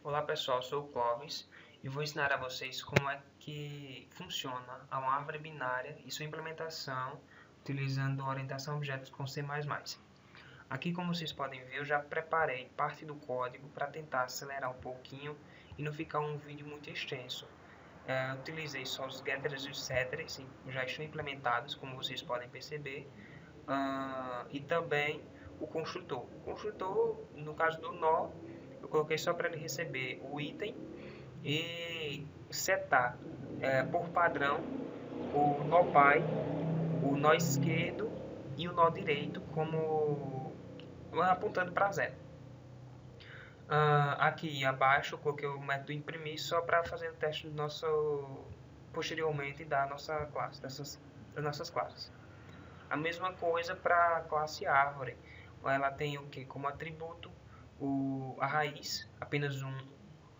Olá pessoal, sou o Clóvis e vou ensinar a vocês como é que funciona a uma árvore binária e sua implementação utilizando a orientação a objetos com C++. Aqui, como vocês podem ver, eu já preparei parte do código para tentar acelerar um pouquinho e não ficar um vídeo muito extenso. Utilizei só os getters e os setters, já estão implementados, como vocês podem perceber, e também o construtor. O construtor, no caso do nó, eu coloquei só para ele receber o item e setar por padrão o nó pai, o nó esquerdo e o nó direito como apontando para zero. Aqui abaixo eu coloquei o método imprimir só para fazer o teste do nosso posteriormente da nossa classe, das nossas classes. A mesma coisa para a classe árvore. Ela tem o que como atributo? A raiz, apenas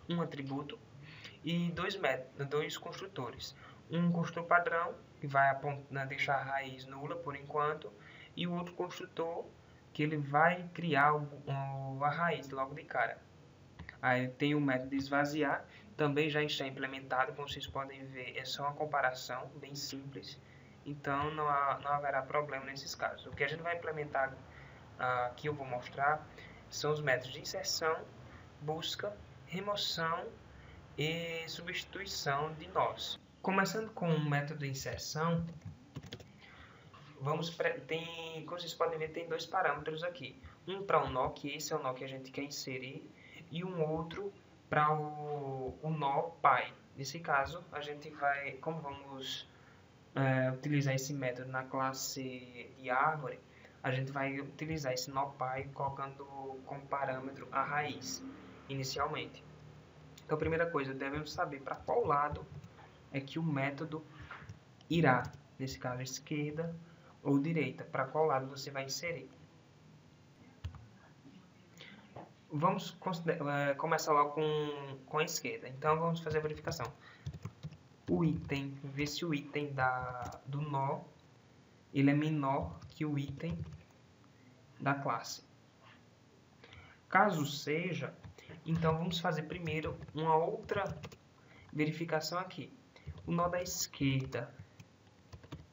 um atributo, e dois construtores. Um construtor padrão, que vai deixar a raiz nula por enquanto, e o outro construtor, que ele vai criar a raiz logo de cara. Aí tem o método esvaziar, também já está implementado, como vocês podem ver, é só uma comparação bem simples, então não haverá problema nesses casos. O que a gente vai implementar aqui eu vou mostrar são os métodos de inserção, busca, remoção e substituição de nós. Começando com o método de inserção, como vocês podem ver, tem dois parâmetros aqui. Um para o nó, que esse é o nó que a gente quer inserir, e um outro para o nó pai. Nesse caso, a gente vai, como vamos utilizar esse método na classe de árvore, a gente vai utilizar esse nó pai colocando como parâmetro a raiz, inicialmente. Então, a primeira coisa, devemos saber para qual lado é que o método irá, nesse caso, esquerda ou direita, para qual lado você vai inserir. Vamos começar logo com a esquerda, então vamos fazer a verificação. Ver se o item do nó ele é menor que o item da classe. Caso seja, então vamos fazer primeiro uma outra verificação aqui. O nó da esquerda,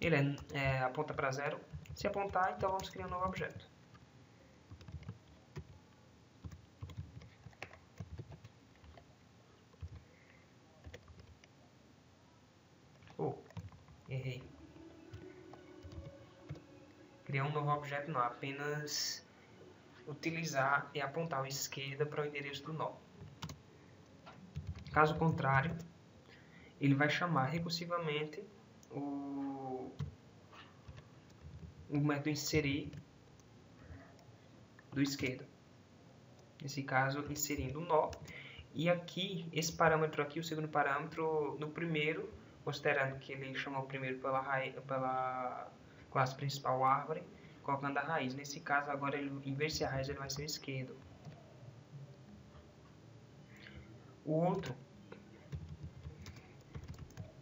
ele aponta para zero. Se apontar, então vamos criar um novo objeto. Errei. Criar um novo objeto não, apenas utilizar e apontar a esquerda para o endereço do nó. Caso contrário, ele vai chamar recursivamente o método inserir do esquerdo. Nesse caso, inserindo o nó. E aqui, esse parâmetro aqui, o segundo parâmetro, no primeiro, considerando que ele chamou primeiro pela classe principal árvore, colocando a raiz. Nesse caso, agora, em vez de ser a raiz, ele vai ser o esquerdo. O outro,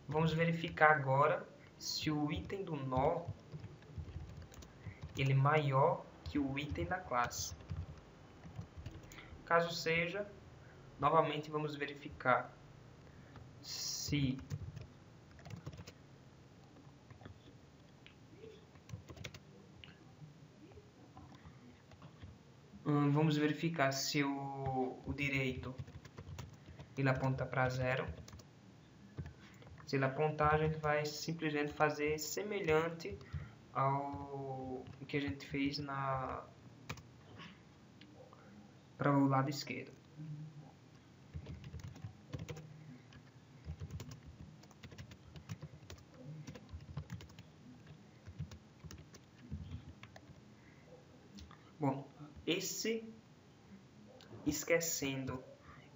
vamos verificar agora se o item do nó ele é maior que o item da classe. Caso seja, novamente vamos verificar se o direito ele aponta para zero. Se ele apontar, a gente vai simplesmente fazer semelhante ao que a gente fez para o lado esquerdo. Bom, esquecendo,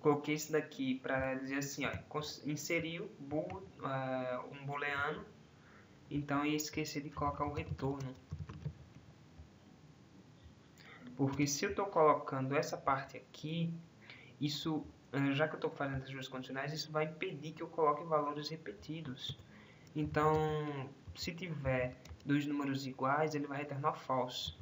coloquei esse daqui para dizer assim, ó, inseriu um booleano, então eu esqueci de colocar o retorno. Porque se eu estou colocando essa parte aqui, isso, já que eu estou fazendo as duas condicionais, isso vai impedir que eu coloque valores repetidos. Então, se tiver dois números iguais, ele vai retornar false.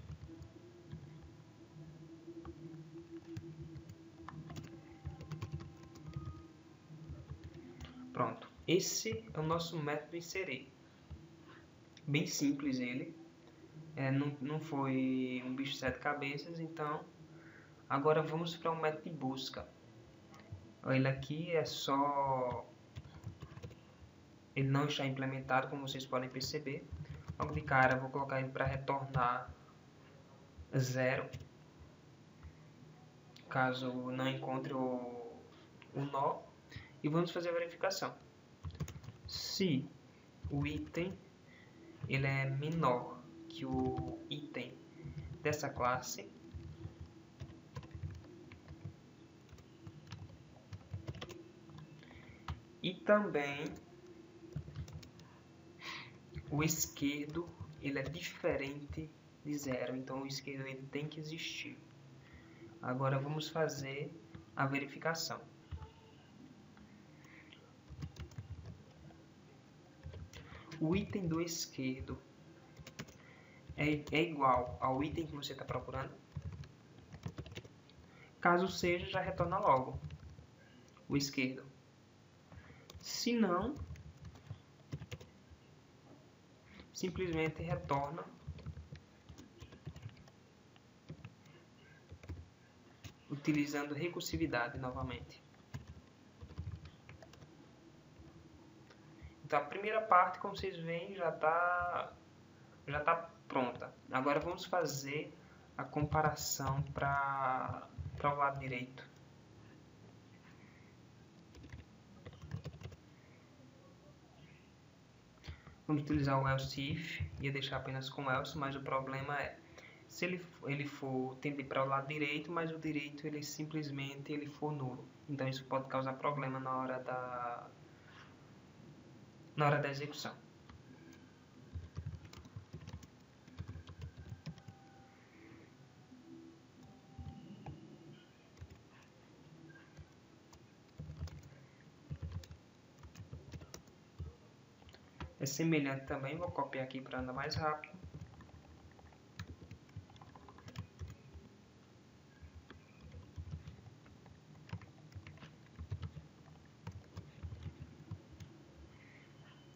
Pronto. Esse é o nosso método inserir. Bem simples ele. Não foi um bicho de 7 cabeças, então agora vamos para o método de busca. Ele aqui é só... Ele não está implementado, como vocês podem perceber. Logo de cara, eu vou colocar ele para retornar 0, caso não encontre o nó. E vamos fazer a verificação. Se o item ele é menor que o item dessa classe, e também o esquerdo ele é diferente de 0, então o esquerdo ele tem que existir. Agora vamos fazer a verificação. O item do esquerdo é igual ao item que você está procurando? Caso seja, já retorna logo o esquerdo. Se não, simplesmente retorna utilizando recursividade novamente. Então a primeira parte, como vocês veem, já tá pronta. Agora vamos fazer a comparação para o lado direito. Vamos utilizar o else if, ia deixar apenas com else, mas o problema é, se ele for tender para o lado direito, mas o direito ele simplesmente ele for nulo. Então isso pode causar problema na hora da execução. É semelhante também, vou copiar aqui para andar mais rápido.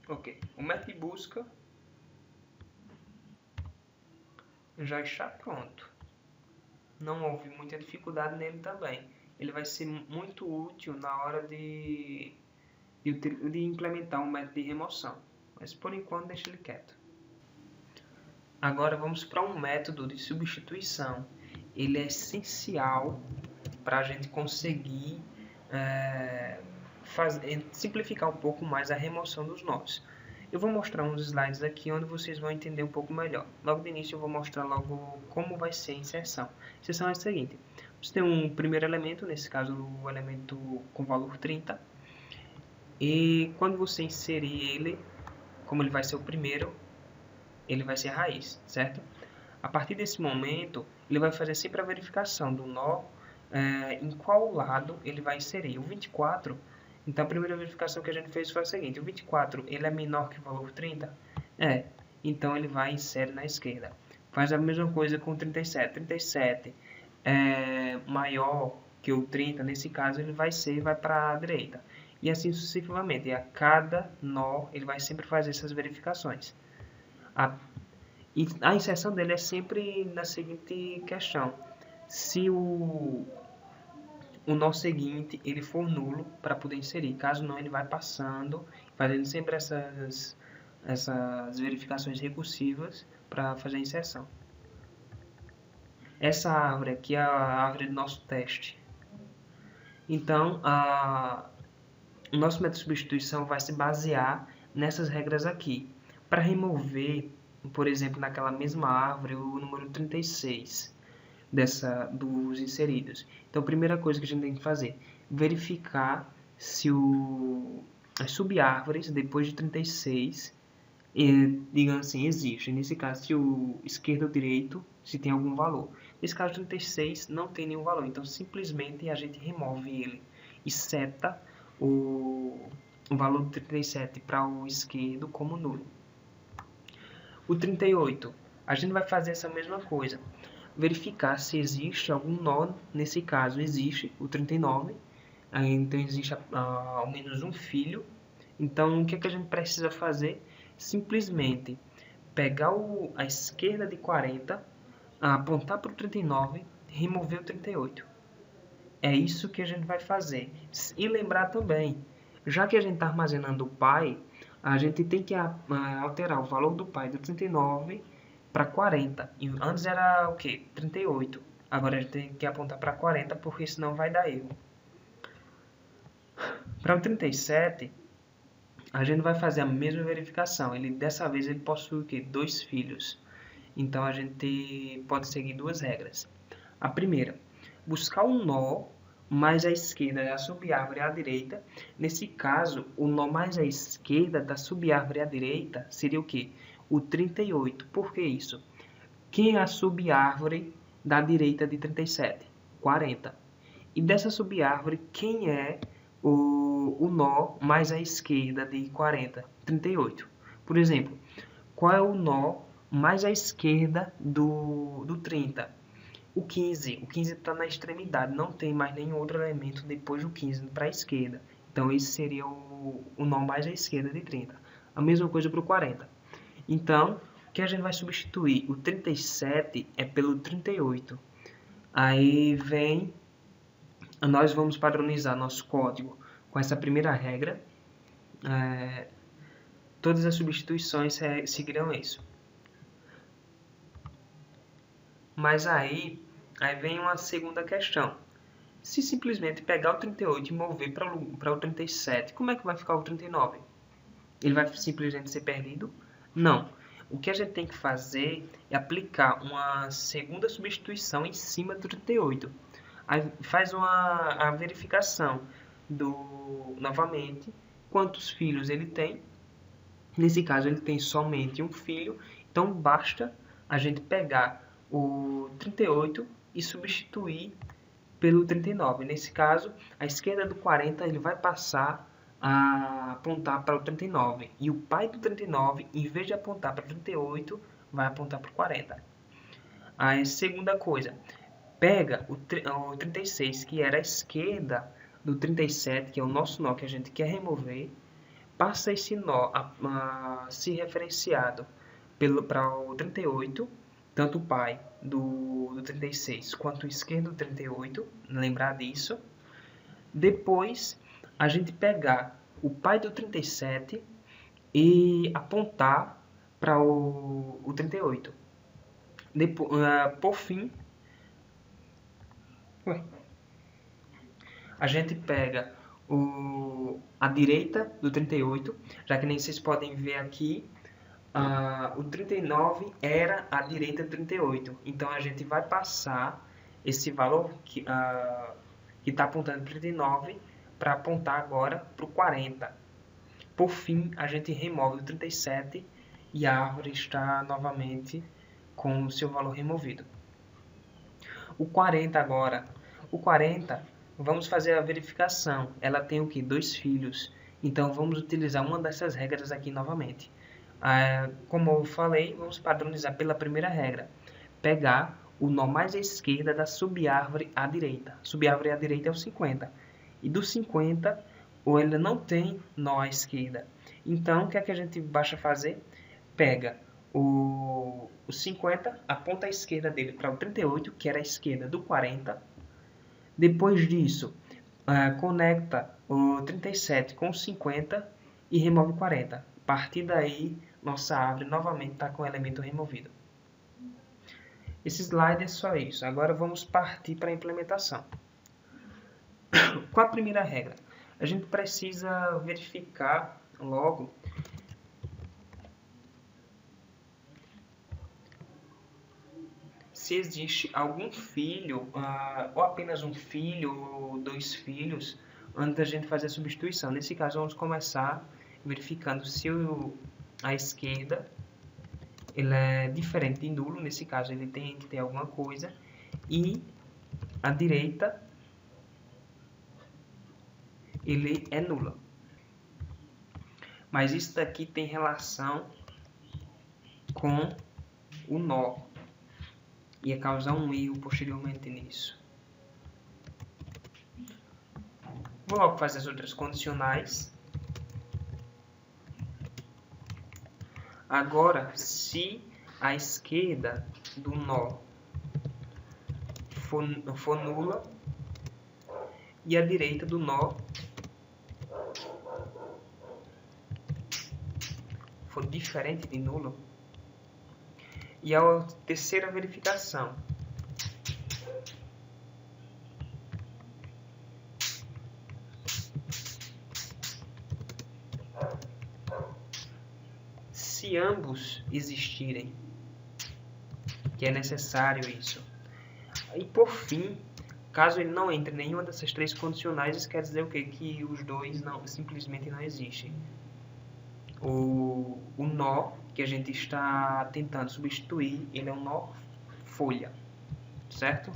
Ok, o método de busca já está pronto. Não houve muita dificuldade nele também. Ele vai ser muito útil na hora de implementar um método de remoção. Mas por enquanto deixa ele quieto. Agora vamos para um método de substituição. Ele é essencial para a gente conseguir simplificar um pouco mais a remoção dos nós. Eu vou mostrar uns slides aqui onde vocês vão entender um pouco melhor. Logo de início eu vou mostrar logo como vai ser a inserção. A inserção é a seguinte. Você tem um primeiro elemento, nesse caso o elemento com valor 30. E quando você inserir ele, como ele vai ser o primeiro, ele vai ser a raiz, certo? A partir desse momento, ele vai fazer sempre a verificação do nó, em qual lado ele vai inserir. O 24, então a primeira verificação que a gente fez foi a seguinte: o 24 ele é menor que o valor 30? Então ele vai inserir na esquerda. Faz a mesma coisa com o 37. 37 é maior que o 30, nesse caso ele vai para a direita. E assim sucessivamente. E a cada nó ele vai sempre fazer essas verificações. A inserção dele é sempre na seguinte questão: se o nó seguinte ele for nulo para poder inserir, caso não ele vai passando, fazendo sempre essas verificações recursivas para fazer a inserção. Essa árvore aqui é a árvore do nosso teste. Então o nosso método de substituição vai se basear nessas regras aqui. Para remover, por exemplo, naquela mesma árvore, o número 36 dos inseridos. Então, a primeira coisa que a gente tem que fazer, verificar se as subárvores, depois de 36, digamos assim, existem. Nesse caso, se o esquerdo ou direito, se tem algum valor. Nesse caso, 36 não tem nenhum valor. Então, simplesmente a gente remove ele e seta o valor do 37 para o esquerdo como nulo. O 38, a gente vai fazer essa mesma coisa. Verificar se existe algum nó, nesse caso existe o 39, então existe ao menos um filho Então, o que é que a gente precisa fazer? Simplesmente pegar a esquerda de 40, apontar para o 39, remover o 38. É isso que a gente vai fazer. E lembrar também, já que a gente está armazenando o pai, a gente tem que alterar o valor do pai do 39 para 40. E antes era o quê? 38. Agora a gente tem que apontar para 40, porque senão vai dar erro. Para o 37, a gente vai fazer a mesma verificação. Dessa vez ele possui o quê? 2 filhos. Então a gente pode seguir duas regras. A primeira, buscar um nó mais à esquerda da subárvore à direita. Nesse caso, o nó mais à esquerda da subárvore à direita seria o quê? O 38. Por que isso? Quem é a subárvore da direita de 37? 40. E dessa subárvore, quem é o nó mais à esquerda de 40? 38. Por exemplo, qual é o nó mais à esquerda do 30? O 15. O 15 está na extremidade, não tem mais nenhum outro elemento depois do 15 para a esquerda. Então, esse seria o nó mais à esquerda de 30. A mesma coisa para o 40. Então, o que a gente vai substituir? O 37 é pelo 38. Aí vem, nós vamos padronizar nosso código com essa primeira regra. Todas as substituições seguirão isso. Mas aí vem uma segunda questão. Se simplesmente pegar o 38 e mover para o 37, como é que vai ficar o 39? Ele vai simplesmente ser perdido? Não. O que a gente tem que fazer é aplicar uma segunda substituição em cima do 38. Aí faz a verificação novamente, quantos filhos ele tem. Nesse caso, ele tem somente um filho, então basta a gente pegar o 38 e substituir pelo 39. Nesse caso, a esquerda do 40 ele vai passar a apontar para o 39. E o pai do 39, em vez de apontar para o 38, vai apontar para o 40. A segunda coisa, pega o 36, que era a esquerda do 37, que é o nosso nó que a gente quer remover, passa esse nó se referenciado para o 38, tanto o pai do 36 quanto o esquerdo do 38, lembrar disso. Depois, a gente pegar o pai do 37 e apontar para o 38. Por fim, a gente pega a direita do 38, já que nem vocês podem ver aqui, o 39 era a direita do 38. Então, a gente vai passar esse valor que está apontando para o 39 para apontar agora para o 40. Por fim, a gente remove o 37 e a árvore está novamente com o seu valor removido. O 40 agora. O 40, vamos fazer a verificação. Ela tem o que? 2 filhos. Então, vamos utilizar uma dessas regras aqui novamente. Como eu falei, vamos padronizar pela primeira regra. Pegar o nó mais à esquerda da subárvore à direita. Subárvore à direita é o 50. E do 50, ou ele não tem nó à esquerda. Então, o que é que a gente basta fazer? Pega o 50, aponta a esquerda dele para o 38, que era a esquerda do 40. Depois disso, conecta o 37 com o 50 e remove o 40. A partir daí, nossa árvore novamente está com o elemento removido. Esse slide é só isso. Agora vamos partir para a implementação. Qual a primeira regra? A gente precisa verificar logo se existe algum filho, ou apenas um filho, ou 2 filhos, antes da gente fazer a substituição. Nesse caso, vamos começar verificando se a esquerda ele é diferente de nulo. Nesse caso, ele tem que ter alguma coisa. E a direita ele é nula. Mas isso daqui tem relação com o nó. Ia causar um erro posteriormente nisso. Vou logo fazer as outras condicionais. Agora, se a esquerda do nó for nula e a direita do nó for diferente de nulo, e a terceira verificação, se ambos existirem, que é necessário isso. E por fim, caso ele não entre em nenhuma dessas três condicionais, isso quer dizer o quê? Que os dois simplesmente não existem. O nó que a gente está tentando substituir, ele é um nó folha, certo?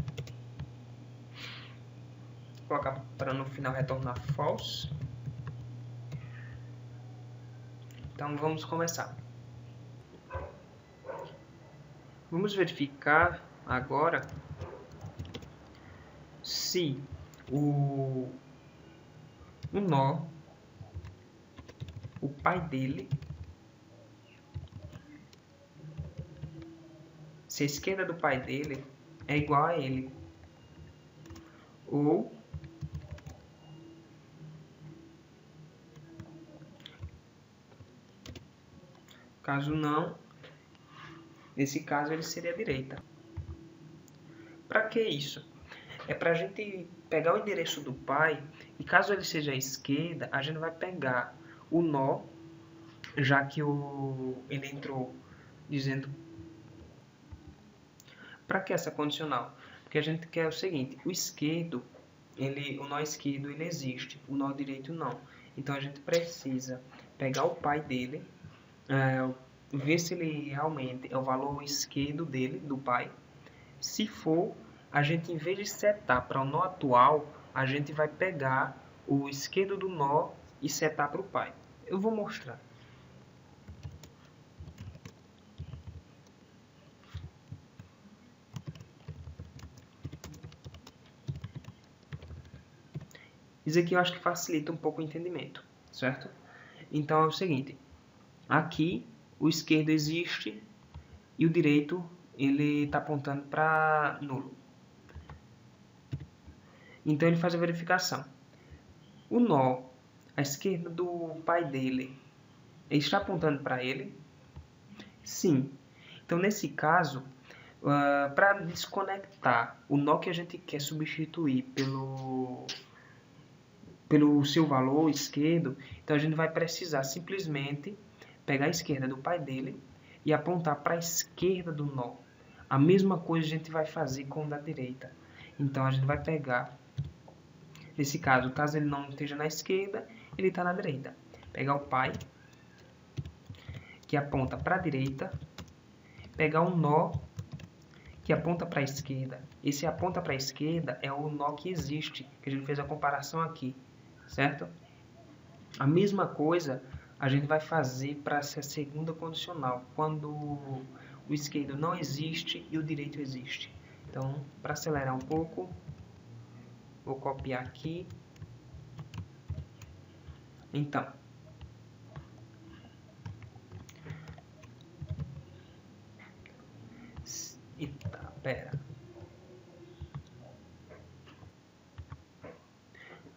Vou colocar para no final retornar false. Então vamos começar. Vamos verificar agora se o nó, o pai dele, se a esquerda do pai dele é igual a ele, ou caso não, nesse caso ele seria a direita. Para que isso? É para a gente pegar o endereço do pai e caso ele seja a esquerda, a gente vai pegar o nó, já que ele entrou dizendo. Para que essa condicional? Porque a gente quer o seguinte, o nó esquerdo ele existe, o nó direito não. Então a gente precisa pegar o pai dele, ver se ele realmente é o valor esquerdo dele, do pai. Se for, a gente, em vez de setar para o nó atual, a gente vai pegar o esquerdo do nó e setar para o pai. Eu vou mostrar. Isso aqui eu acho que facilita um pouco o entendimento, certo? Então é o seguinte, aqui o esquerdo existe e o direito ele está apontando para nulo. Então ele faz a verificação. O nó, à esquerda do pai dele, ele está apontando para ele? Sim. Então nesse caso, para desconectar o nó que a gente quer substituir pelo seu valor esquerdo, então a gente vai precisar simplesmente pegar a esquerda do pai dele e apontar para a esquerda do nó. A mesma coisa a gente vai fazer com o da direita. Então a gente vai pegar, nesse caso, caso ele não esteja na esquerda, ele está na direita. Pegar o pai, que aponta para a direita, pegar um nó que aponta para a esquerda. Esse aponta para a esquerda é o nó que existe, que a gente fez a comparação aqui, certo? A mesma coisa a gente vai fazer para essa segunda condicional, quando o esquerdo não existe e o direito existe. Então, para acelerar um pouco, vou copiar aqui. Então, pera.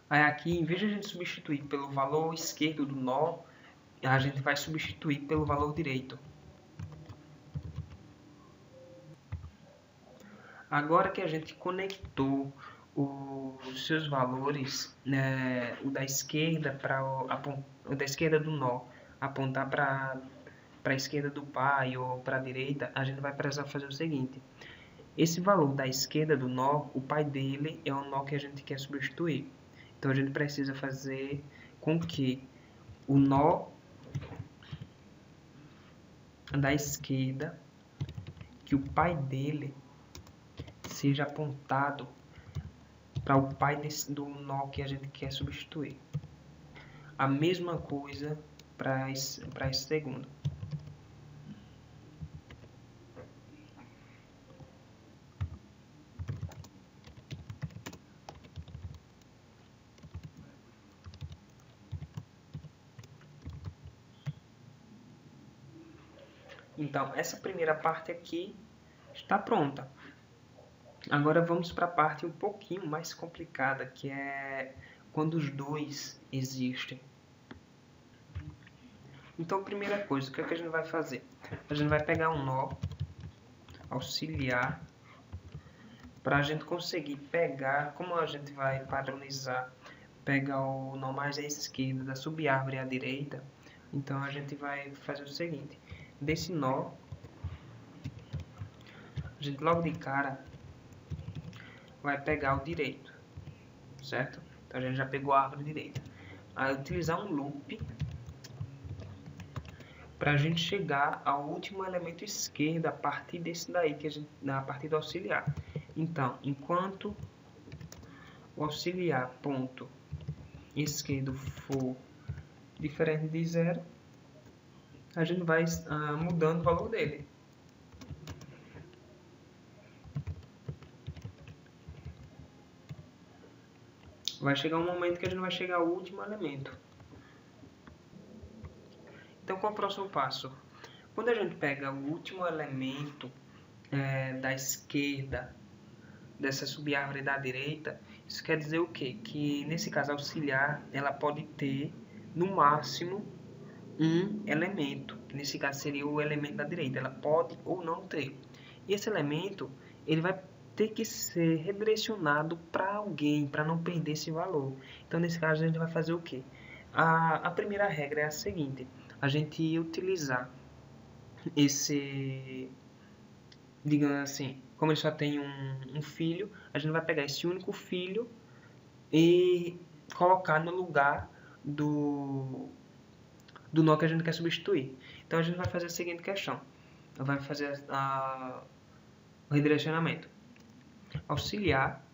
Aí aqui, em vez de a gente substituir pelo valor esquerdo do nó, a gente vai substituir pelo valor direito. Agora que a gente conectou os seus valores, né, o da esquerda o da esquerda do nó apontar para a esquerda do pai ou para a direita, a gente vai precisar fazer o seguinte. Esse valor da esquerda do nó, o pai dele é o nó que a gente quer substituir. Então a gente precisa fazer com que o nó da esquerda, que o pai dele seja apontado para o pai do nó que a gente quer substituir. A mesma coisa para esse segundo. Então, essa primeira parte aqui está pronta. Agora vamos para a parte um pouquinho mais complicada, que é quando os dois existem. Então, primeira coisa, o que é que a gente vai fazer? A gente vai pegar um nó auxiliar para a gente conseguir pegar, como a gente vai padronizar, pegar o nó mais à esquerda da subárvore à direita. Então a gente vai fazer o seguinte: desse nó, a gente logo de cara vai pegar o direito, certo? Então a gente já pegou a árvore direita. Aí utilizar um loop para a gente chegar ao último elemento esquerdo a partir desse daí, a partir do auxiliar. Então, enquanto o auxiliar ponto esquerdo for diferente de 0, a gente vai mudando o valor dele. Vai chegar um momento que a gente vai chegar ao último elemento. Então, qual é o próximo passo? Quando a gente pega o último elemento da esquerda dessa subárvore da direita, isso quer dizer o quê? Que nesse caso auxiliar, ela pode ter no máximo um elemento, que nesse caso seria o elemento da direita. Ela pode ou não ter. E esse elemento, ele vai ter que ser redirecionado para alguém, para não perder esse valor. Então, nesse caso, a gente vai fazer o quê? A primeira regra é a seguinte: a gente ia utilizar esse, digamos assim, como ele só tem um filho, a gente vai pegar esse único filho e colocar no lugar do nó que a gente quer substituir. Então a gente vai fazer a seguinte questão: vai fazer o redirecionamento. Auxiliar,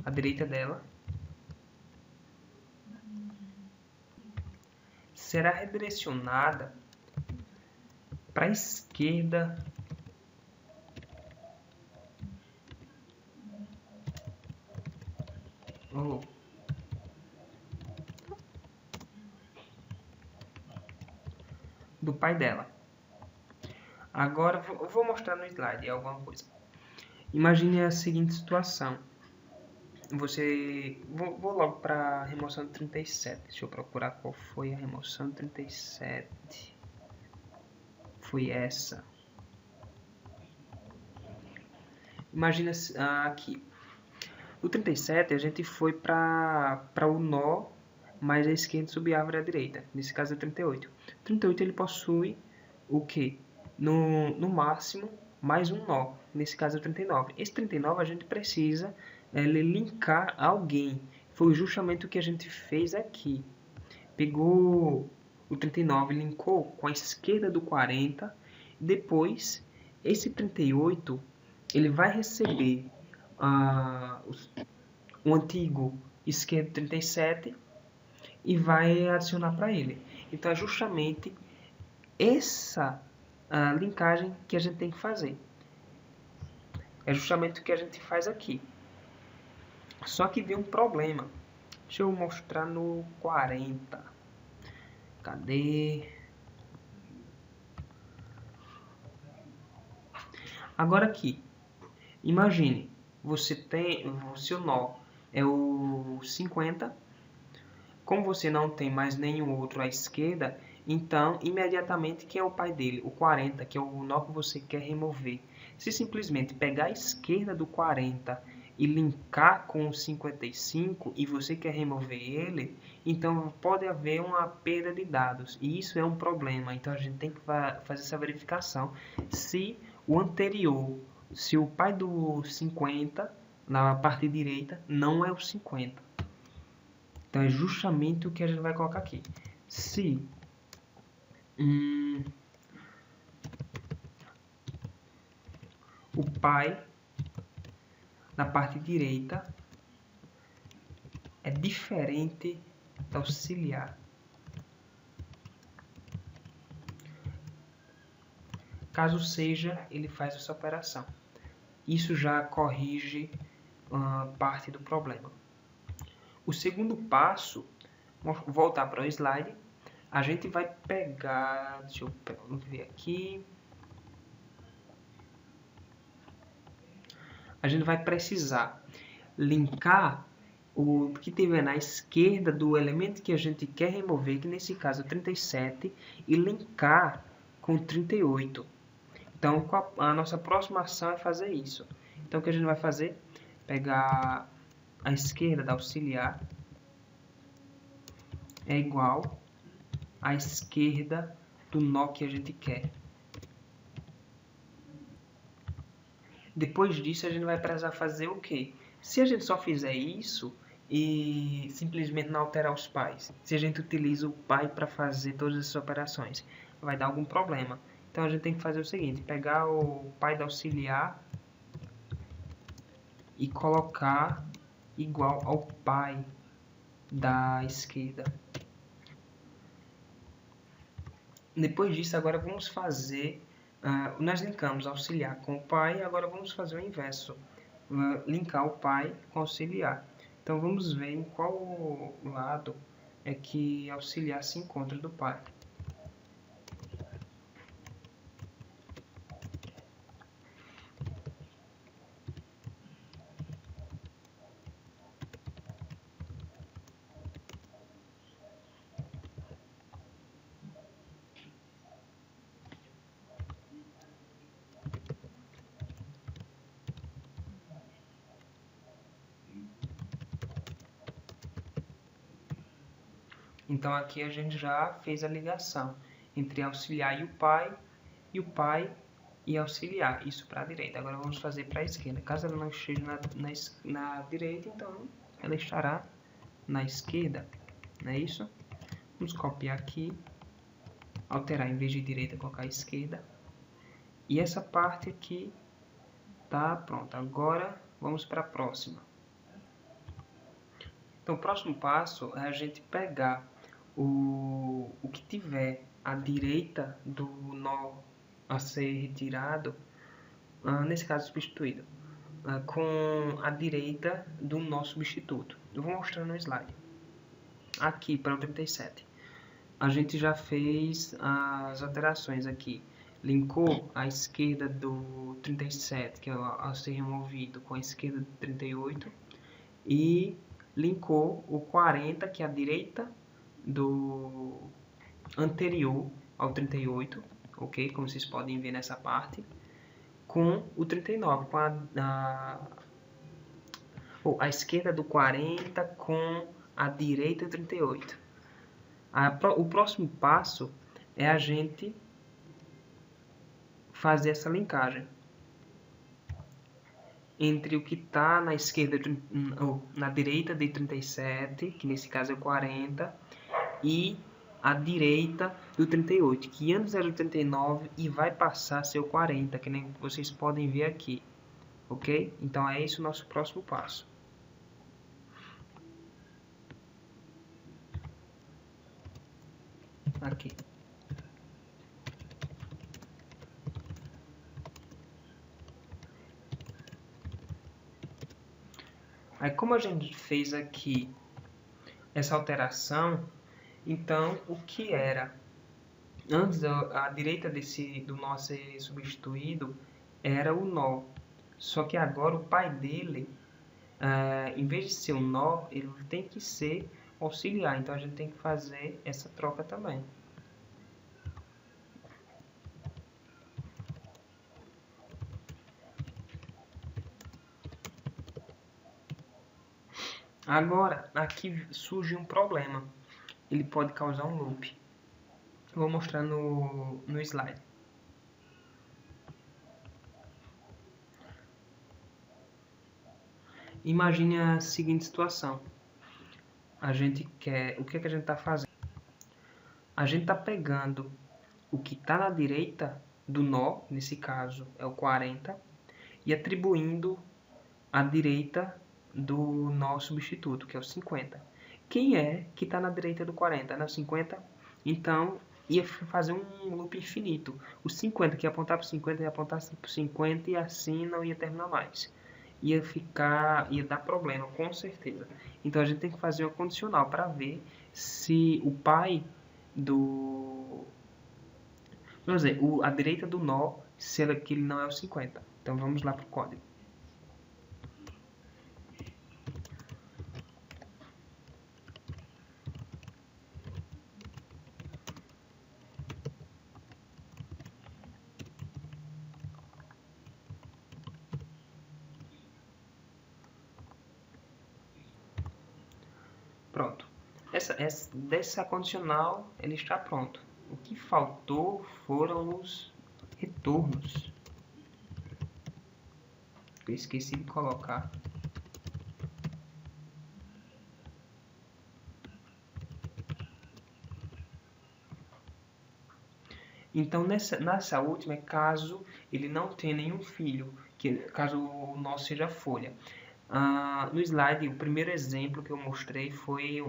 a direita dela, será redirecionada para a esquerda do pai dela. Agora eu vou mostrar no slide alguma coisa. Imagine a seguinte situação. Vou logo para a remoção de 37. Deixa eu procurar qual foi a remoção de 37. Foi essa. Imagina aqui. O 37 a gente foi para o nó mais à esquerda subárvore à direita. Nesse caso é 38. O 38 ele possui o que? No máximo mais um nó. Nesse caso é 39. Esse 39 a gente precisa linkar alguém. Foi justamente o que a gente fez aqui. Pegou o 39, linkou com a esquerda do 40. Depois, esse 38 ele vai receber o antigo esquerdo 37 e vai adicionar para ele. Então é justamente essa linkagem que a gente tem que fazer. É justamente o que a gente faz aqui. Só que vem um problema. Deixa eu mostrar no 40. Cadê? Agora aqui. Imagine, você tem o seu nó é o 50. Como você não tem mais nenhum outro à esquerda, então imediatamente quem é o pai dele? O 40, que é o nó que você quer remover. Se simplesmente pegar a esquerda do 40 e linkar com o 55 e você quer remover ele, então pode haver uma perda de dados. E isso é um problema. Então a gente tem que fazer essa verificação se o anterior, se o pai do 50 na parte direita não é o 50. Então é justamente o que a gente vai colocar aqui. Se o pai na parte direita é diferente do auxiliar. Caso seja, ele faz essa operação. Isso já corrige parte do problema. O segundo passo, vou voltar para o slide. A gente vai pegar, deixa eu ver aqui. A gente vai precisar linkar o que tiver na esquerda do elemento que a gente quer remover, que nesse caso é o 37, e linkar com o 38. Então, a nossa próxima ação é fazer isso. Então, o que a gente vai fazer? Pegar a esquerda da auxiliar é igual à esquerda do nó que a gente quer. Depois disso, a gente vai precisar fazer o quê? Se a gente só fizer isso e simplesmente não alterar os pais, se a gente utiliza o pai para fazer todas essas operações, vai dar algum problema. Então, a gente tem que fazer o seguinte, pegar o pai da auxiliar e colocar igual ao pai da esquerda. Depois disso, agora vamos fazer... nós linkamos auxiliar com o pai, agora vamos fazer o inverso. Linkar o pai com auxiliar. Então, vamos ver em qual lado é que auxiliar se encontra do pai. Então, aqui a gente já fez a ligação entre auxiliar e o pai e auxiliar, isso para a direita. Agora vamos fazer para a esquerda. Caso ela não esteja na direita, então ela estará na esquerda, não é isso? Vamos copiar aqui, alterar em vez de direita, colocar esquerda. E essa parte aqui tá pronta. Agora vamos para a próxima. Então, o próximo passo é a gente pegar o que tiver à direita do nó a ser retirado, nesse caso substituído, com a direita do nó substituto. Eu vou mostrar no slide. Aqui para o 37. A gente já fez as alterações aqui. Linkou a esquerda do 37, que é a ser removido, com a esquerda do 38. E linkou o 40, que é a direita do anterior ao 38, ok? Como vocês podem ver nessa parte, com o 39, com a esquerda do 40 com a direita do 38. O próximo passo é a gente fazer essa linkagem entre o que está na esquerda, na direita de 37, que nesse caso é o 40, e a direita do 38, que antes era o 39 e vai passar a ser o 40, que nem vocês podem ver aqui, ok? Então é esse o nosso próximo passo. Aqui. Aí, como a gente fez aqui essa alteração, então o que era antes a direita do nó ser substituído era o nó, só que agora o pai dele, em vez de ser um nó, ele tem que ser auxiliar, então a gente tem que fazer essa troca também. Agora, aqui surge um problema. Ele pode causar um loop. Eu vou mostrar no slide. Imagine a seguinte situação. A gente quer... O que é que a gente está fazendo? A gente está pegando o que está na direita do nó, nesse caso é o 40, e atribuindo a direita do nó substituto, que é o 50. Quem é que está na direita do 40? Na 50? Então, ia fazer um loop infinito. O 50 que ia apontar para o 50 ia apontar para o 50 e assim não ia terminar mais. Ia dar problema, com certeza. Então, a gente tem que fazer uma condicional para ver se o pai Vamos dizer, a direita do nó, se ele não é o 50. Então vamos lá para o código. Pronto. Dessa condicional, ele está pronto. O que faltou foram os retornos. Eu esqueci de colocar. Então, nessa última, caso ele não tenha nenhum filho, caso o nó seja folha. No slide, o primeiro exemplo que eu mostrei foi,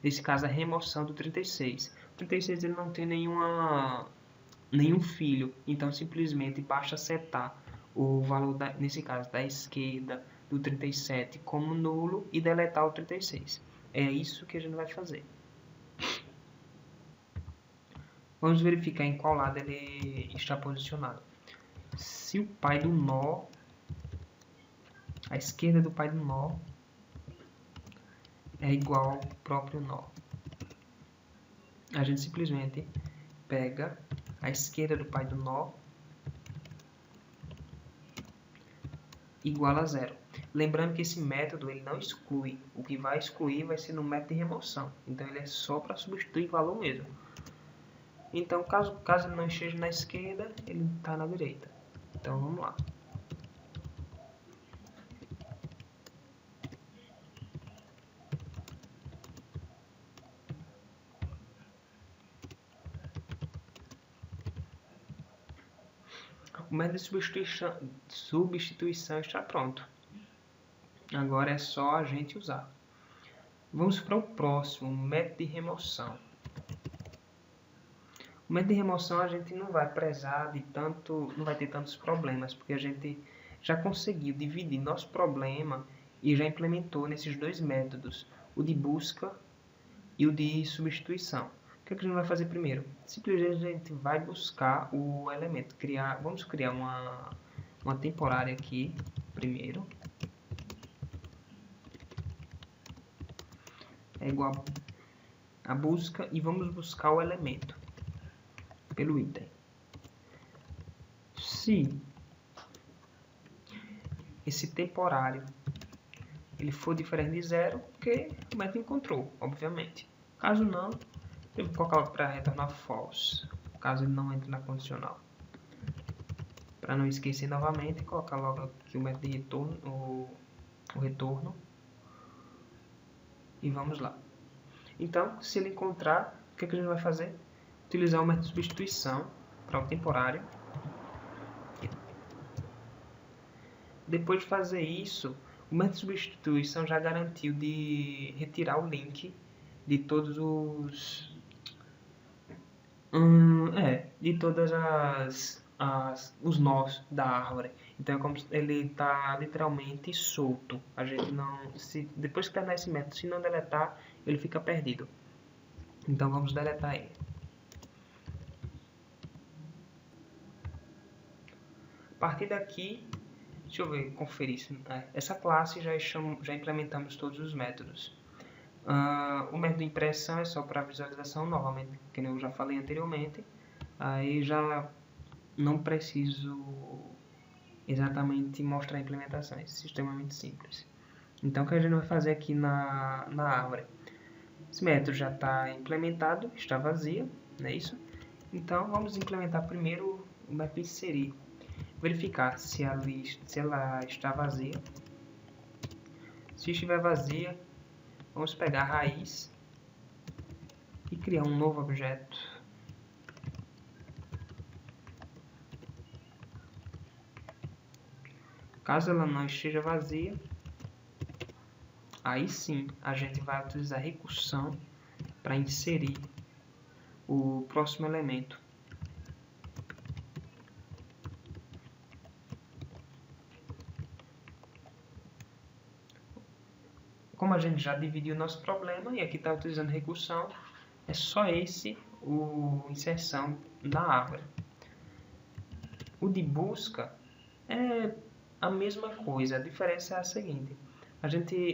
nesse caso, a remoção do 36. O 36 ele não tem nenhum filho, então simplesmente basta setar o valor, nesse caso, da esquerda do 37 como nulo e deletar o 36. É isso que a gente vai fazer. Vamos verificar em qual lado ele está posicionado. Se o pai do nó, a esquerda do pai do nó é igual ao próprio nó, a gente simplesmente pega a esquerda do pai do nó igual a zero. Lembrando que esse método ele não exclui. O que vai excluir vai ser no método de remoção. Então ele é só para substituir valor mesmo. Então caso ele não esteja na esquerda, ele está na direita. Então vamos lá. O método de substituição está pronto. Agora é só a gente usar. Vamos para o próximo, método de remoção. O método de remoção a gente não vai prezar não vai ter tantos problemas, porque a gente já conseguiu dividir nosso problema e já implementou nesses dois métodos, o de busca e o de substituição. O que a gente vai fazer primeiro? Simplesmente a gente vai buscar o elemento. Vamos criar uma temporária aqui primeiro. É igual a busca e vamos buscar o elemento pelo item. Se esse temporário ele for diferente de zero, porque o método encontrou, obviamente. Caso não, eu vou colocar para retornar false, caso ele não entre na condicional. Para não esquecer novamente, colocar logo aqui o método de retorno, o retorno. E vamos lá. Então, se ele encontrar, o que a gente vai fazer? Utilizar o método de substituição para o temporário. Depois de fazer isso, o método de substituição já garantiu de retirar o link de todos os nós da árvore. Então é como se ele está literalmente solto. A gente não, depois que terminar esse método, se não deletar, ele fica perdido. Então vamos deletar ele. A partir daqui, deixa eu ver, conferir. Essa classe já implementamos todos os métodos. O método de impressão é só para visualização, novamente, que eu já falei anteriormente. Aí já não preciso exatamente mostrar a implementação, é extremamente simples. Então o que a gente vai fazer aqui na árvore? Esse método já está implementado, está vazia, não é isso? Então vamos implementar primeiro o método inserir. Verificar se ela está vazia. Se estiver vazia, vamos pegar a raiz e criar um novo objeto. Caso ela não esteja vazia, aí sim a gente vai utilizar recursão para inserir o próximo elemento. Como a gente já dividiu o nosso problema e aqui está utilizando recursão, É só esse o inserção da árvore. O de busca é a mesma coisa, a diferença é a seguinte.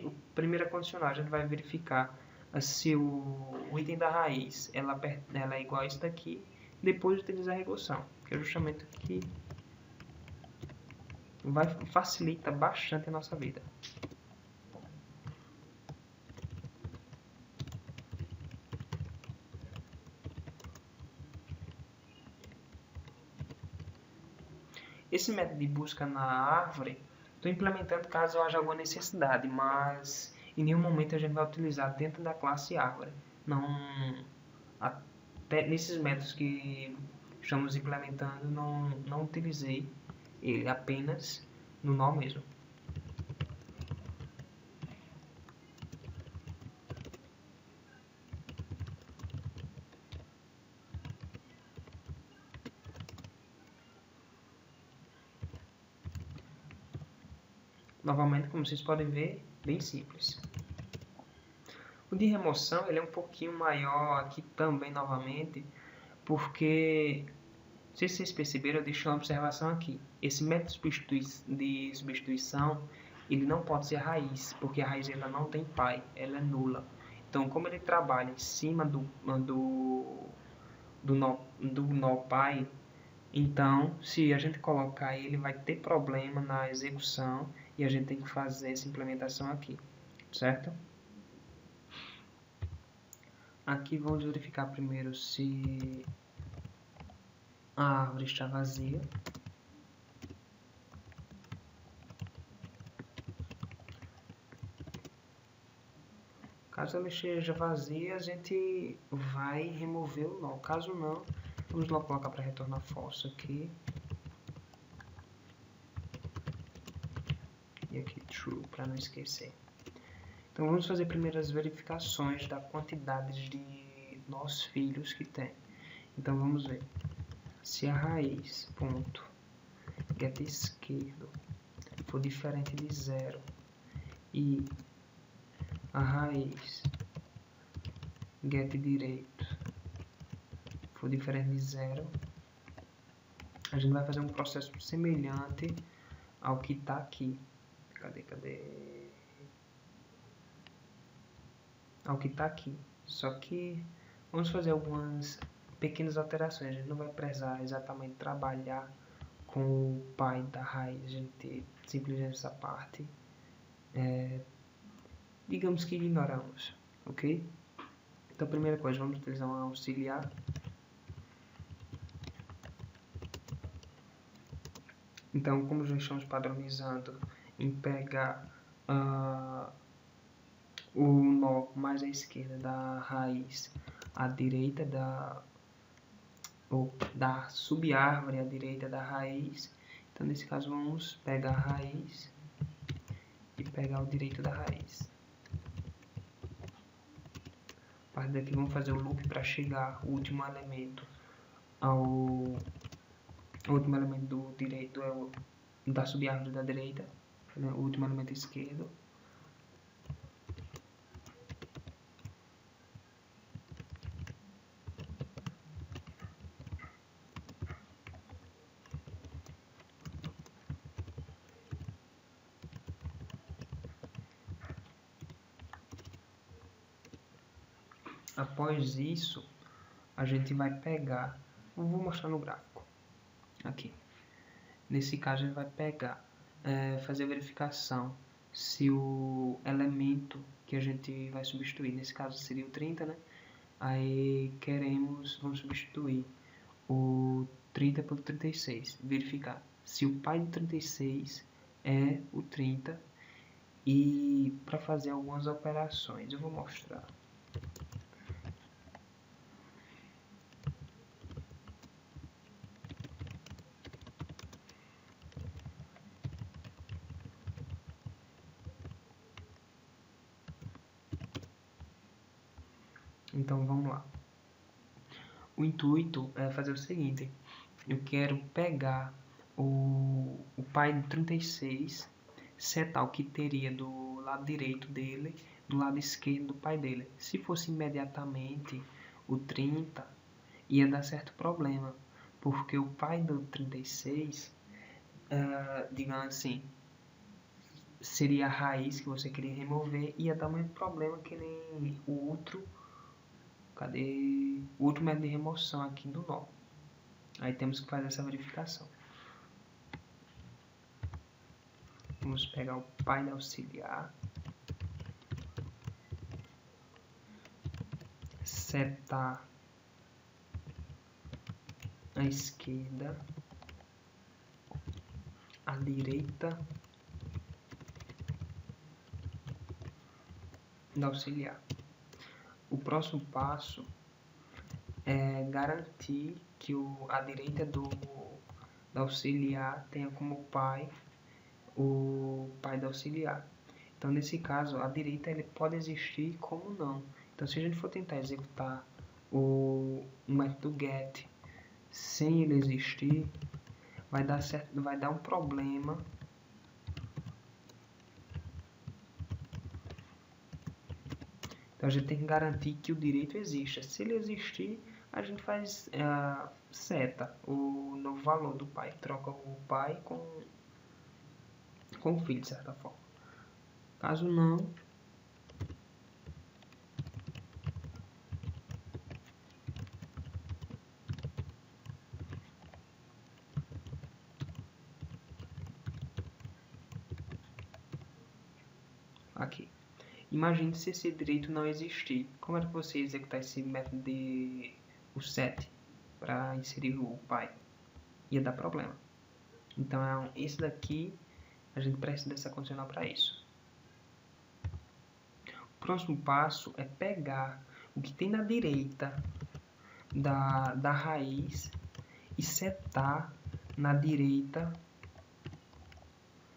O primeiro condicional, a gente vai verificar se o item da raiz ela é igual a isso daqui, depois utilizar a regressão, que é justamente o que facilita bastante a nossa vida. Esse método de busca na árvore, estou implementando caso haja alguma necessidade, mas em nenhum momento a gente vai utilizar dentro da classe árvore. Não, até nesses métodos que estamos implementando, não utilizei ele, apenas no nó mesmo. Novamente, como vocês podem ver, bem simples. O de remoção ele é um pouquinho maior aqui também, novamente, porque, não sei se vocês perceberam, eu deixei uma observação aqui. Esse método de substituição, ele não pode ser a raiz, porque a raiz ela não tem pai, ela é nula. Então, como ele trabalha em cima do nó pai, então, se a gente colocar ele, vai ter problema na execução e a gente tem que fazer essa implementação aqui, certo? Aqui vamos verificar primeiro se a árvore está vazia. Caso ela esteja vazia, a gente vai remover o nó. Caso não, vamos lá colocar para retornar falso aqui. E aqui true, para não esquecer. Então vamos fazer primeiro as verificações da quantidade de nós filhos que tem. Então vamos ver. Se a raiz, ponto, get esquerdo, for diferente de 0 e a raiz get direito for diferente de 0, a gente vai fazer um processo semelhante ao que está aqui. Cadê? Ao que está aqui. Só que vamos fazer algumas pequenas alterações. A gente não vai precisar exatamente trabalhar com o pai da raiz. A gente simplesmente essa parte digamos que ignoramos, ok? Então, primeira coisa, vamos utilizar um auxiliar. Então, como já estamos padronizando em pegar o nó mais à esquerda da raiz, à direita da subárvore à direita da raiz, então nesse caso vamos pegar a raiz e pegar o direito da raiz. A partir daqui vamos fazer o loop para chegar o último elemento o último elemento do direito é o da subárvore da direita, né? O último elemento esquerdo. Após isso, a gente vai pegar, eu vou mostrar no gráfico, aqui. Nesse caso, a gente vai pegar, fazer a verificação se o elemento que a gente vai substituir, nesse caso seria o 30, né? Aí vamos substituir o 30 pelo 36, verificar se o pai do 36 é o 30 e para fazer algumas operações, eu vou mostrar. Então vamos lá. O intuito é fazer o seguinte: eu quero pegar o pai de 36, setar o que teria do lado direito dele, do lado esquerdo do pai dele. Se fosse imediatamente o 30, ia dar certo problema, porque o pai do 36, digamos assim, seria a raiz que você queria remover, e ia dar o mesmo problema que nem o outro. Cadê o outro método de remoção aqui do nó? Aí temos que fazer essa verificação. Vamos pegar o pai da auxiliar, setar a esquerda, a direita da auxiliar. O próximo passo é garantir que a direita da auxiliar tenha como pai o pai da auxiliar. Então, nesse caso, a direita ele pode existir como não. Então, se a gente for tentar executar o método get sem ele existir, vai dar certo, vai dar um problema. Então, a gente tem que garantir que o direito exista. Se ele existir, a gente faz seta o novo valor do pai, troca o pai com o filho, de certa forma. Caso não, aqui. Imagine se esse direito não existir. Como é que você executar esse método de o set para inserir o pai? Ia dar problema. Então, esse daqui, a gente precisa dessa condicional para isso. O próximo passo é pegar o que tem na direita da raiz e setar na direita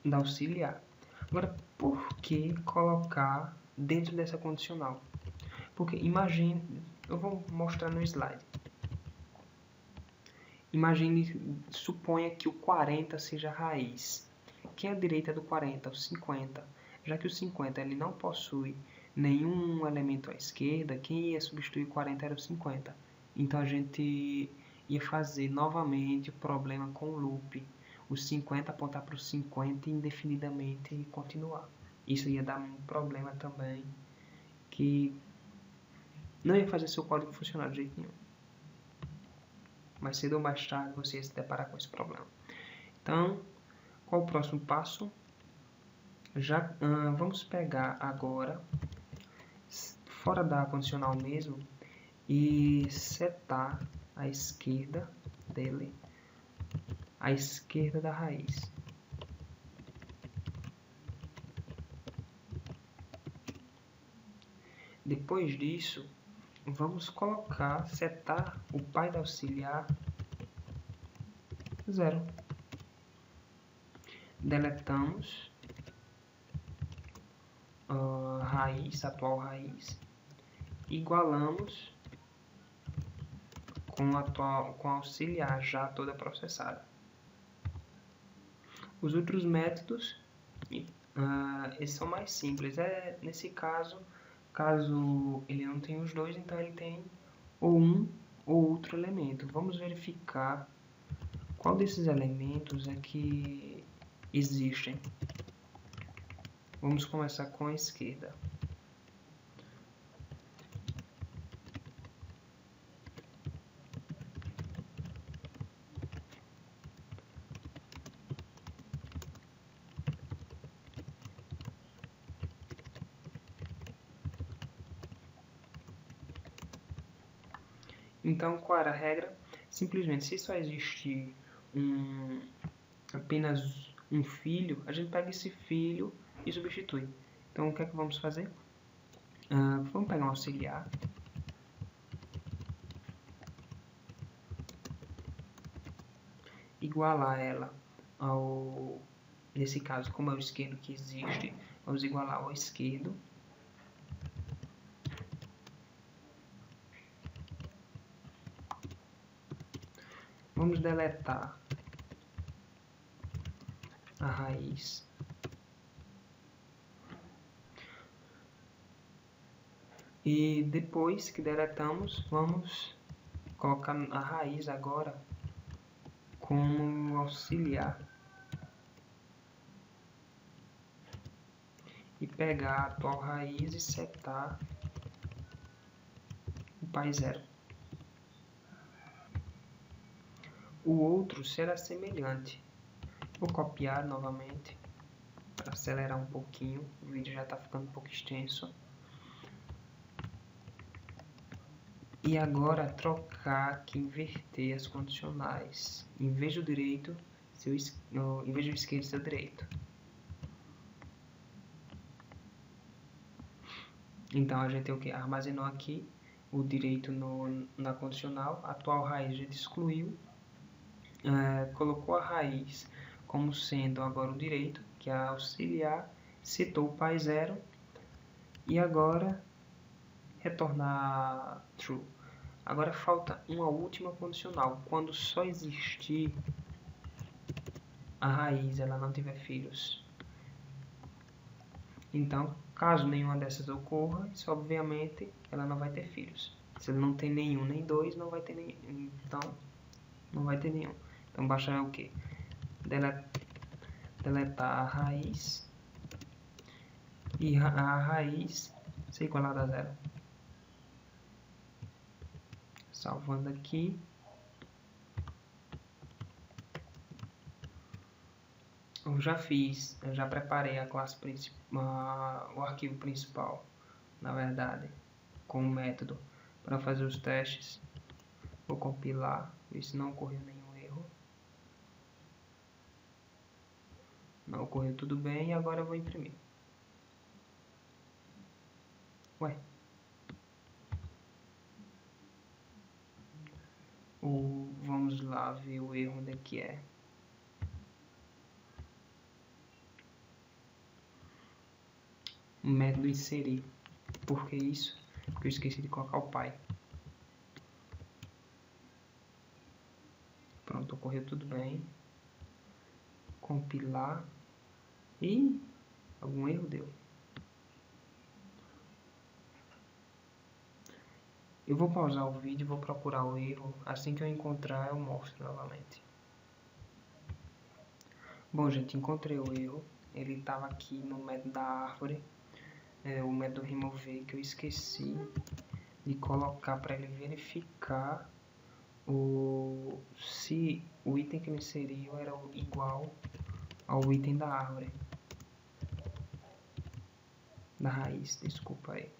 da auxiliar. Agora, por que colocar dentro dessa condicional? Porque imagine, eu vou mostrar no slide. Imagine, suponha que o 40 seja a raiz. Quem é a direita do 40? O 50. Já que o 50 ele não possui nenhum elemento à esquerda, quem ia substituir o 40 era o 50. Então a gente ia fazer novamente o problema com o loop. O 50 apontar para o 50 indefinidamente e continuar. Isso ia dar um problema também, que não ia fazer seu código funcionar de jeito nenhum. Mais cedo ou mais tarde você ia se deparar com esse problema. Então, qual o próximo passo? Vamos pegar agora, fora da condicional mesmo, e setar a esquerda dele, a esquerda da raiz. Depois disso, vamos setar o pai da auxiliar 0. Deletamos a raiz, a atual raiz. Igualamos com a auxiliar já toda processada. Os outros métodos, esses são mais simples. Nesse caso ele não tem os dois, então ele tem ou um ou outro elemento. Vamos verificar qual desses elementos é que existem. Vamos começar com a esquerda. Então, qual era a regra? Simplesmente, se só existir apenas um filho, a gente pega esse filho e substitui. Então, o que é que vamos fazer? Vamos pegar um auxiliar. Igualar ela ao... Nesse caso, como é o esquerdo que existe, vamos igualar ao esquerdo. Vamos deletar a raiz. E depois que deletamos, vamos colocar a raiz agora como auxiliar. E pegar a atual raiz e setar o pai zero. O outro será semelhante. Vou copiar novamente para acelerar um pouquinho. O vídeo já está ficando um pouco extenso. E agora trocar aqui, inverter as condicionais. Em vez do direito, em vez do esquerdo, seu direito. Então a gente o que? Armazenou aqui o direito na condicional, a atual raiz a gente excluiu, colocou a raiz como sendo agora o direito, que é auxiliar, citou o pai zero e agora retornar true. Agora falta uma última condicional, quando só existir a raiz, ela não tiver filhos. Então, caso nenhuma dessas ocorra, isso, obviamente, ela não vai ter filhos. Se ele não tem nenhum nem dois, não vai ter nenhum. Então, não vai ter nenhum. Então, basta o quê? Deletar a raiz e a raiz ser igualada a zero. Salvando aqui. Eu já preparei a classe principal, o arquivo principal, na verdade, com o método para fazer os testes. Vou compilar, ver se não ocorreu nenhum erro. Não ocorreu tudo bem e agora eu vou imprimir. Ué. Vamos lá ver o erro onde é que é. O método inserir. Por que isso? Porque eu esqueci de colocar o pai. Pronto, ocorreu tudo bem. Compilar. E algum erro deu. Eu vou pausar o vídeo e vou procurar o erro. Assim que eu encontrar, eu mostro novamente. Bom, gente, encontrei o erro. Ele estava aqui no método da árvore. O método remover, que eu esqueci de colocar para ele verificar se o item que ele inseriu era igual ao item da árvore. Da raiz, desculpa aí.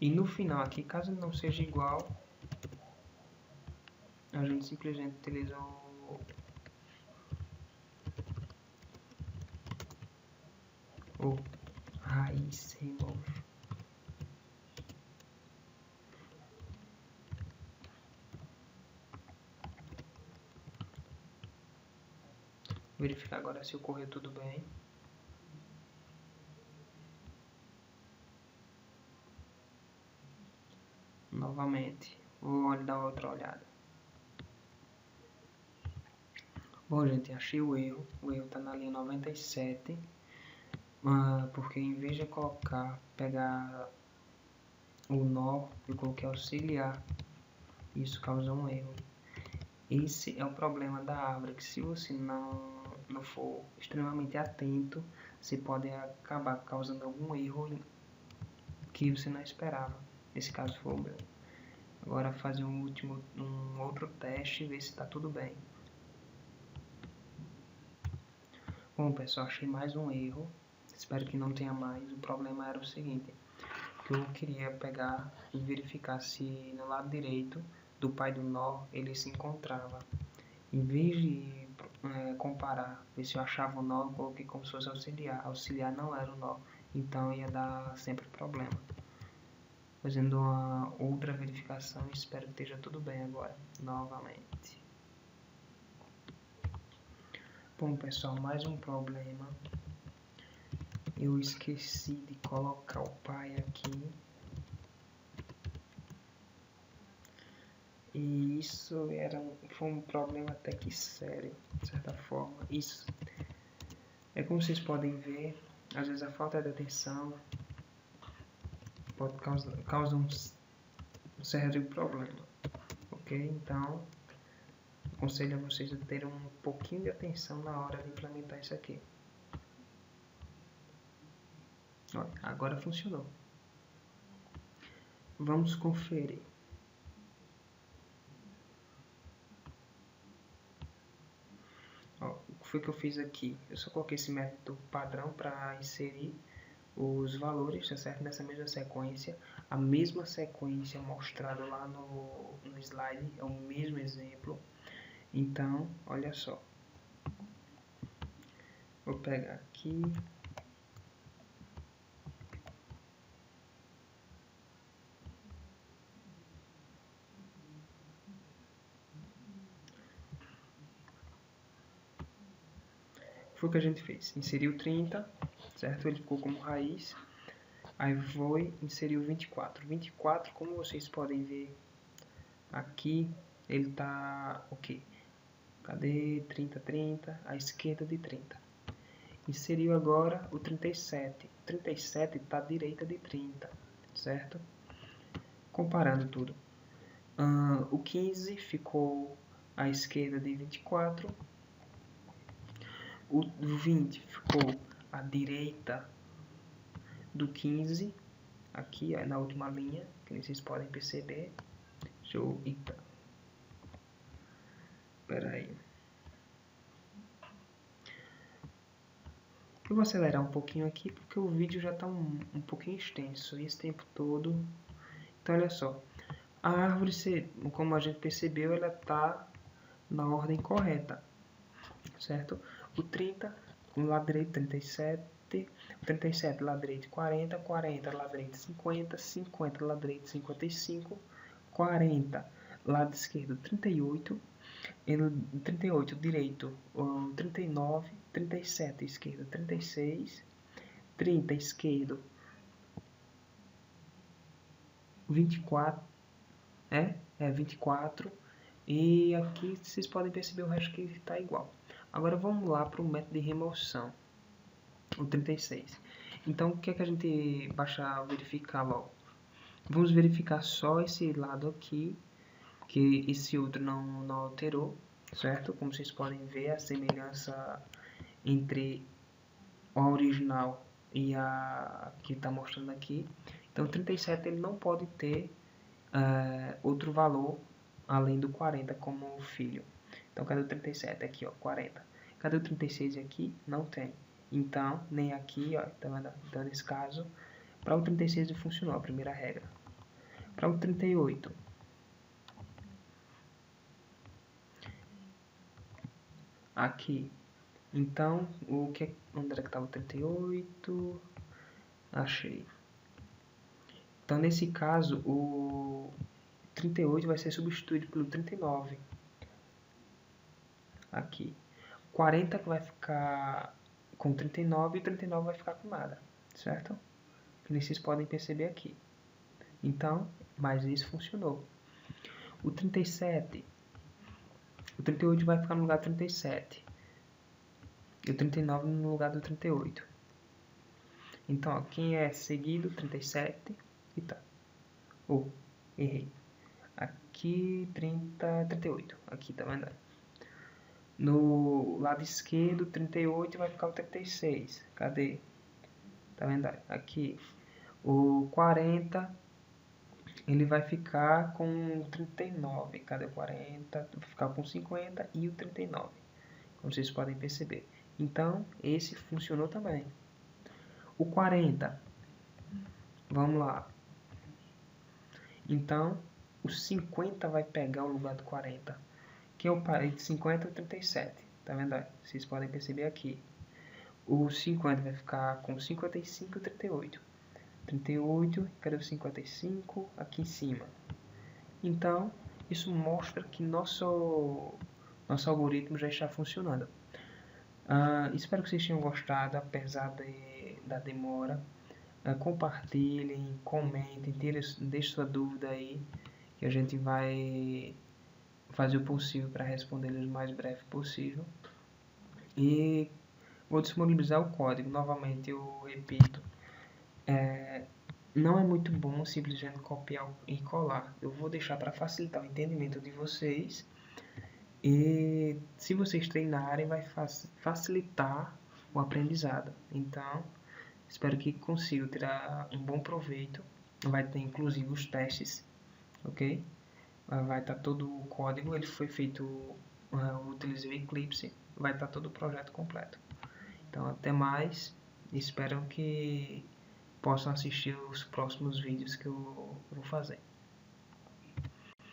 E no final aqui, caso não seja igual, a gente simplesmente utiliza o raiz remove. Verificar agora se ocorreu tudo bem. Novamente, vou dar outra olhada. Bom, gente, achei o erro. O erro está na linha 97. Porque em vez de pegar o nó, eu coloquei auxiliar. Isso causou um erro. Esse é o problema da árvore, que se você não for extremamente atento, você pode acabar causando algum erro que você não esperava. Nesse caso foi o meu. Agora fazer um outro teste e ver se está tudo bem. Bom, pessoal, achei mais um erro. Espero que não tenha mais. O problema era o seguinte, que eu queria pegar e verificar se no lado direito do pai do nó ele se encontrava. Em vez de comparar, ver se eu achava o nó, eu coloquei como se fosse auxiliar. Auxiliar não era o nó, então ia dar sempre problema. Fazendo uma outra verificação, espero que esteja tudo bem agora, novamente. Bom, pessoal, mais um problema. Eu esqueci de colocar o pai aqui. E isso foi um problema até que sério, de certa forma. Isso é como vocês podem ver, às vezes a falta de atenção pode causar um sério problema, ok? Então, aconselho a vocês a terem um pouquinho de atenção na hora de implementar isso aqui. Olha, agora funcionou. Vamos conferir. Ó, o que foi que eu fiz aqui? Eu só coloquei esse método padrão para inserir os valores, tá certo? Nessa mesma sequência. A mesma sequência mostrada lá no slide, é o mesmo exemplo. Então, olha só. Vou pegar aqui. Foi o que a gente fez. Inseriu 30, certo? Ele ficou como raiz. Aí vou inserir o 24. 24, como vocês podem ver aqui, ele tá ok. Cadê 30, 30? À esquerda de 30. Inseriu agora o 37. 37 está à direita de 30, certo? Comparando tudo. O 15 ficou à esquerda de 24. O 20 ficou à direita do 15. Aqui ó, na última linha, que vocês podem perceber. Deixa eu... Eita. Espera aí. Eu vou acelerar um pouquinho aqui porque o vídeo já está um pouquinho extenso. E esse tempo todo... Então, olha só. A árvore, como a gente percebeu, ela está na ordem correta, certo? O 30, o lado direito 37, o 37 lado direito 40, 40 lado direito 50, 50 lado direito 55, 40 lado esquerdo 38, 38 direito 39, 37 esquerdo 36, 30 esquerdo 24, 24, e aqui vocês podem perceber o resto que está igual. Agora vamos lá para o método de remoção, o 36. Então o que é que a gente baixa verificar logo? Vamos verificar só esse lado aqui, que esse outro não alterou, certo? Como vocês podem ver, a semelhança entre a original e a que está mostrando aqui. Então 37 ele não pode ter outro valor além do 40 como filho. Então cadê o 37? Aqui ó, 40. Cadê o 36 aqui? Não tem. Então nem aqui, ó, então nesse caso, para o 36 funcionou a primeira regra. Para o 38, aqui, então onde era que estava o 38? Achei. Então nesse caso o 38 vai ser substituído pelo 39. Aqui. 40 que vai ficar com 39 e 39 vai ficar com nada, certo? Que vocês podem perceber aqui. Então, mas isso funcionou. O 37, o 38 vai ficar no lugar do 37. E o 39 no lugar do 38. Então, ó, quem é seguido, 37, e tá. Errei. Aqui, 38. Aqui, tá vendo? No lado esquerdo, 38 vai ficar o 36. Cadê? Tá vendo? Aqui. O 40, ele vai ficar com 39. Cadê o 40? Vai ficar com 50 e o 39. Como vocês podem perceber. Então, esse funcionou também. O 40. Vamos lá. Então, o 50 vai pegar o lugar do 40. Que é o par de 50 e 37. Tá vendo? Vocês podem perceber aqui. O 50 vai ficar com 55 e 38. 38, cadê o 55? Aqui em cima. Então, isso mostra que nosso algoritmo já está funcionando. Espero que vocês tenham gostado, apesar da demora. Compartilhem, comentem, deixem sua dúvida aí, que a gente vai fazer o possível para responder-lhes o mais breve possível. E vou disponibilizar o código. Novamente eu repito, não é muito bom simplesmente copiar e colar. Eu vou deixar para facilitar o entendimento de vocês. E se vocês treinarem, vai facilitar o aprendizado. Então, espero que consigam tirar um bom proveito. Vai ter inclusive os testes, ok? Vai estar todo o código, ele foi feito, eu utilizei o Eclipse, vai estar todo o projeto completo. Então, até mais. Espero que possam assistir os próximos vídeos que eu vou fazer.